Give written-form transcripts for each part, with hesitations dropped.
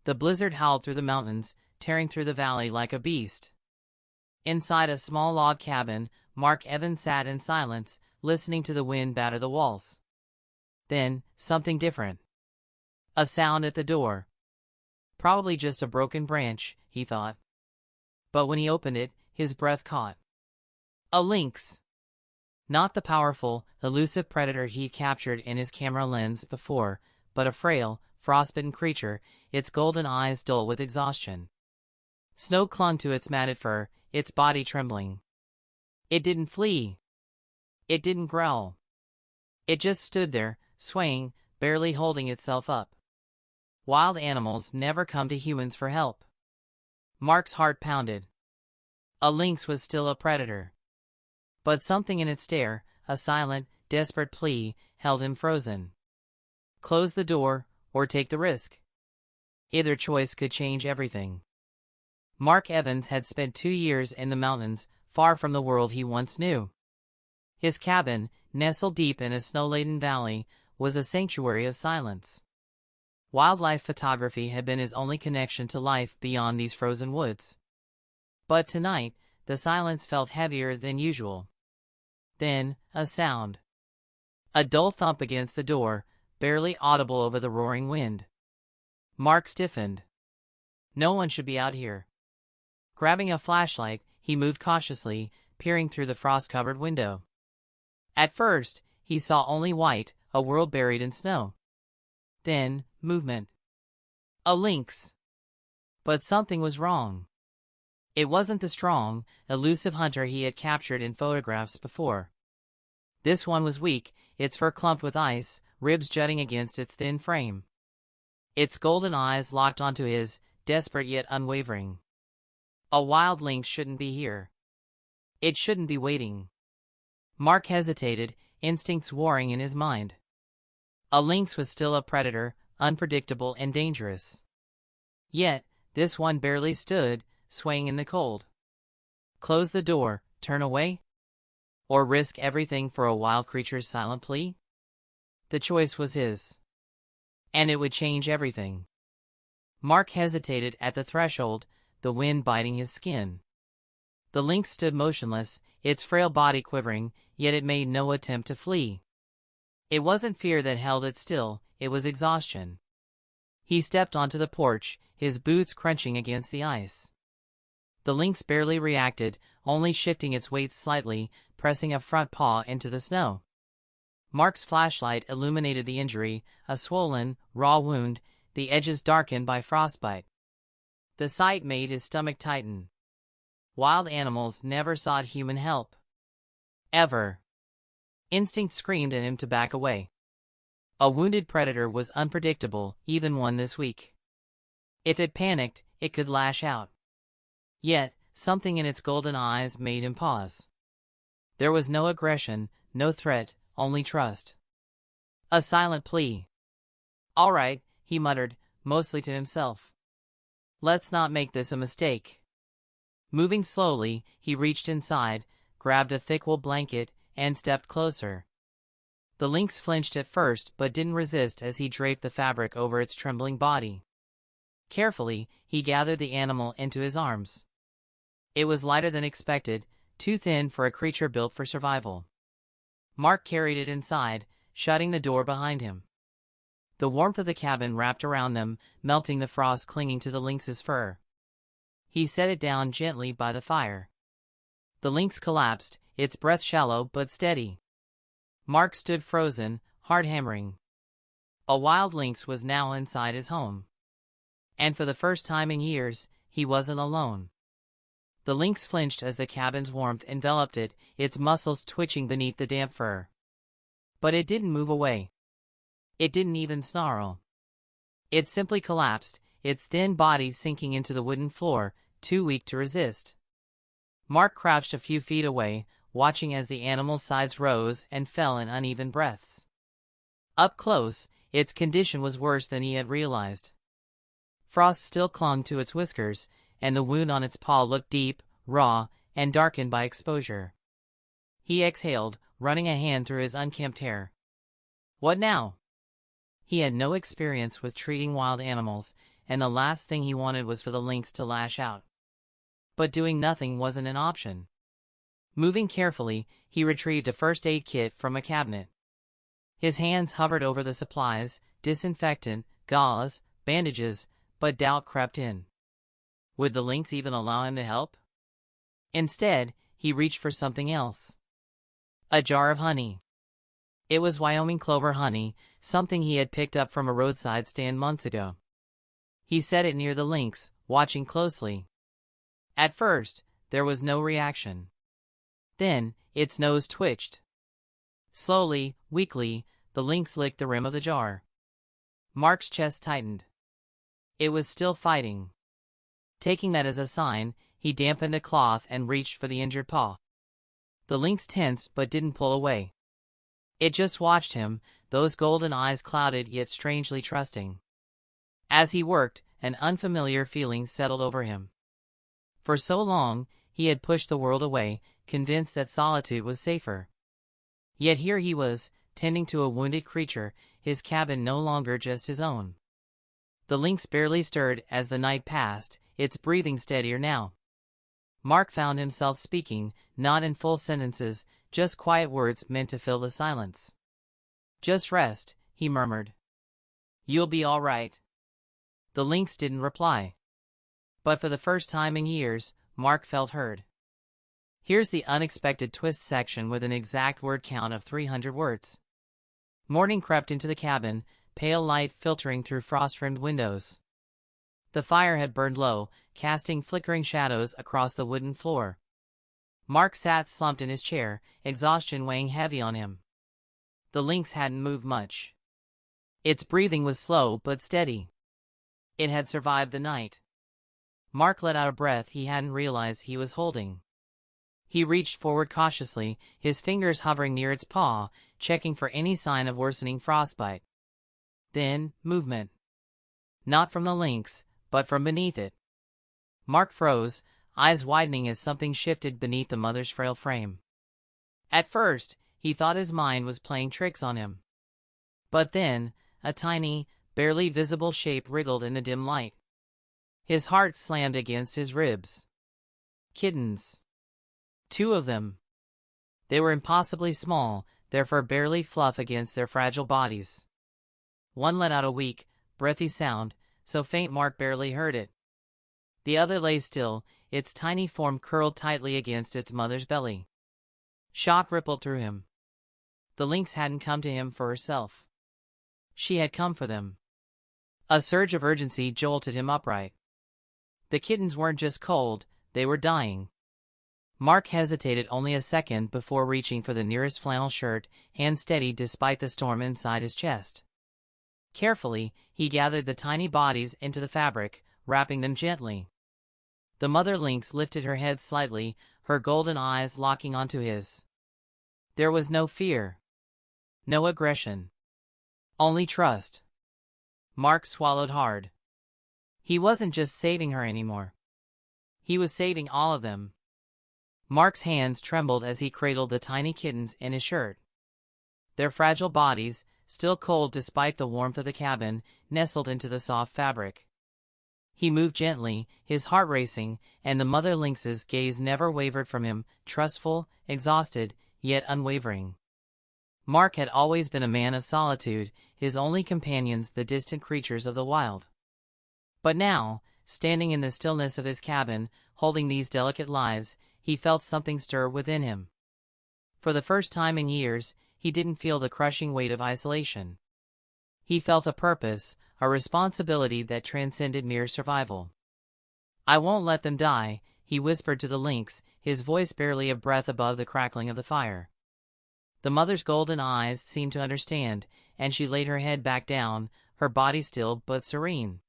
The blizzard howled through the mountains, tearing through the valley like a beast. Inside a small log cabin, Mark Evans sat in silence, listening to the wind batter the walls. Then, something different. A sound at the door. Probably just a broken branch, he thought. But when he opened it, his breath caught. A lynx. Not the powerful, elusive predator he'd captured in his camera lens before, but a frail, frostbitten creature, its golden eyes dull with exhaustion. Snow clung to its matted fur, its body trembling. It didn't flee. It didn't growl. It just stood there, swaying, barely holding itself up. Wild animals never come to humans for help. Mark's heart pounded. A lynx was still a predator. But something in its stare, a silent, desperate plea, held him frozen. Close the door, or take the risk. Either choice could change everything. Mark Evans had spent 2 years in the mountains, far from the world he once knew. His cabin, nestled deep in a snow-laden valley, was a sanctuary of silence. Wildlife photography had been his only connection to life beyond these frozen woods. But tonight, the silence felt heavier than usual. Then, a sound. A dull thump against the door, barely audible over the roaring wind. Mark stiffened. No one should be out here. Grabbing a flashlight, he moved cautiously, peering through the frost-covered window. At first, he saw only white, a world buried in snow. Then, movement. A lynx. But something was wrong. It wasn't the strong, elusive hunter he had captured in photographs before. This one was weak, its fur clumped with ice, ribs jutting against its thin frame. Its golden eyes locked onto his, desperate yet unwavering. A wild lynx shouldn't be here. It shouldn't be waiting. Mark hesitated, instincts warring in his mind. A lynx was still a predator, unpredictable and dangerous. Yet, this one barely stood, swaying in the cold. Close the door, turn away? Or risk everything for a wild creature's silent plea? The choice was his. And it would change everything. Mark hesitated at the threshold, the wind biting his skin. The lynx stood motionless, its frail body quivering, yet it made no attempt to flee. It wasn't fear that held it still, it was exhaustion. He stepped onto the porch, his boots crunching against the ice. The lynx barely reacted, only shifting its weight slightly, pressing a front paw into the snow. Mark's flashlight illuminated the injury, a swollen, raw wound, the edges darkened by frostbite. The sight made his stomach tighten. Wild animals never sought human help. Ever. Instinct screamed at him to back away. A wounded predator was unpredictable, even one this weak. If it panicked, it could lash out. Yet, something in its golden eyes made him pause. There was no aggression, no threat, only trust. A silent plea. "All right," he muttered, mostly to himself. "Let's not make this a mistake." Moving slowly, he reached inside, grabbed a thick wool blanket, and stepped closer. The lynx flinched at first but didn't resist as he draped the fabric over its trembling body. Carefully, he gathered the animal into his arms. It was lighter than expected, too thin for a creature built for survival. Mark carried it inside, shutting the door behind him. The warmth of the cabin wrapped around them, melting the frost clinging to the lynx's fur. He set it down gently by the fire. The lynx collapsed, its breath shallow but steady. Mark stood frozen, heart hammering. A wild lynx was now inside his home. And for the first time in years, he wasn't alone. The lynx flinched as the cabin's warmth enveloped it, its muscles twitching beneath the damp fur. But it didn't move away. It didn't even snarl. It simply collapsed, its thin body sinking into the wooden floor, too weak to resist. Mark crouched a few feet away, watching as the animal's sides rose and fell in uneven breaths. Up close, its condition was worse than he had realized. Frost still clung to its whiskers, and the wound on its paw looked deep, raw, and darkened by exposure. He exhaled, running a hand through his unkempt hair. What now? He had no experience with treating wild animals, and the last thing he wanted was for the lynx to lash out. But doing nothing wasn't an option. Moving carefully, he retrieved a first aid kit from a cabinet. His hands hovered over the supplies, disinfectant, gauze, bandages, but doubt crept in. Would the lynx even allow him to help? Instead, he reached for something else. A jar of honey. It was Wyoming clover honey, something he had picked up from a roadside stand months ago. He set it near the lynx, watching closely. At first, there was no reaction. Then, its nose twitched. Slowly, weakly, the lynx licked the rim of the jar. Mark's chest tightened. It was still fighting. Taking that as a sign, he dampened a cloth and reached for the injured paw. The lynx tensed but didn't pull away. It just watched him, those golden eyes clouded yet strangely trusting. As he worked, an unfamiliar feeling settled over him. For so long, he had pushed the world away, convinced that solitude was safer. Yet here he was, tending to a wounded creature, his cabin no longer just his own. The lynx barely stirred as the night passed, its breathing steadier now. Mark found himself speaking, not in full sentences, just quiet words meant to fill the silence. "Just rest," he murmured. "You'll be all right." The lynx didn't reply. But for the first time in years, Mark felt heard. Here's the unexpected twist section with an exact word count of 300 words. Morning crept into the cabin, pale light filtering through frost-rimmed windows. The fire had burned low, casting flickering shadows across the wooden floor. Mark sat slumped in his chair, exhaustion weighing heavy on him. The lynx hadn't moved much. Its breathing was slow but steady. It had survived the night. Mark let out a breath he hadn't realized he was holding. He reached forward cautiously, his fingers hovering near its paw, checking for any sign of worsening frostbite. Then, movement. Not from the lynx, but from beneath it. Mark froze, eyes widening as something shifted beneath the mother's frail frame. At first, he thought his mind was playing tricks on him. But then, a tiny, barely visible shape wriggled in the dim light. His heart slammed against his ribs. Kittens. 2 of them. They were impossibly small, their fur barely fluff against their fragile bodies. One let out a weak, breathy sound, so faint Mark barely heard it. The other lay still, its tiny form curled tightly against its mother's belly. Shock rippled through him. The lynx hadn't come to him for herself. She had come for them. A surge of urgency jolted him upright. The kittens weren't just cold, they were dying. Mark hesitated only a second before reaching for the nearest flannel shirt, hand steady despite the storm inside his chest. Carefully, he gathered the tiny bodies into the fabric, wrapping them gently. The mother lynx lifted her head slightly, her golden eyes locking onto his. There was no fear. No aggression. Only trust. Mark swallowed hard. He wasn't just saving her anymore. He was saving all of them. Mark's hands trembled as he cradled the tiny kittens in his shirt. Their fragile bodies, still cold despite the warmth of the cabin, nestled into the soft fabric. He moved gently, his heart racing, and the mother lynx's gaze never wavered from him, trustful, exhausted, yet unwavering. Mark had always been a man of solitude, his only companions the distant creatures of the wild. But now, standing in the stillness of his cabin, holding these delicate lives, he felt something stir within him. For the first time in years, he didn't feel the crushing weight of isolation. He felt a purpose, a responsibility that transcended mere survival. "I won't let them die," he whispered to the lynx, his voice barely a breath above the crackling of the fire. The mother's golden eyes seemed to understand, and she laid her head back down, her body still but serene.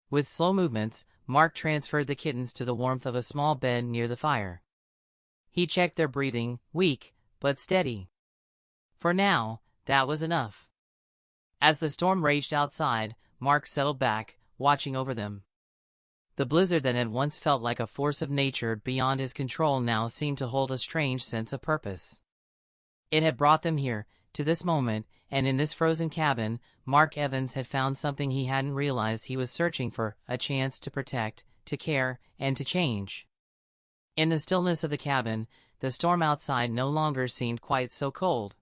With slow movements, Mark transferred the kittens to the warmth of a small bed near the fire. He checked their breathing, weak, but steady. For now, that was enough. As the storm raged outside, Mark settled back, watching over them. The blizzard that had once felt like a force of nature beyond his control now seemed to hold a strange sense of purpose. It had brought them here, to this moment, and in this frozen cabin, Mark Evans had found something he hadn't realized he was searching for: a chance to protect, to care, and to change. In the stillness of the cabin, the storm outside no longer seemed quite so cold.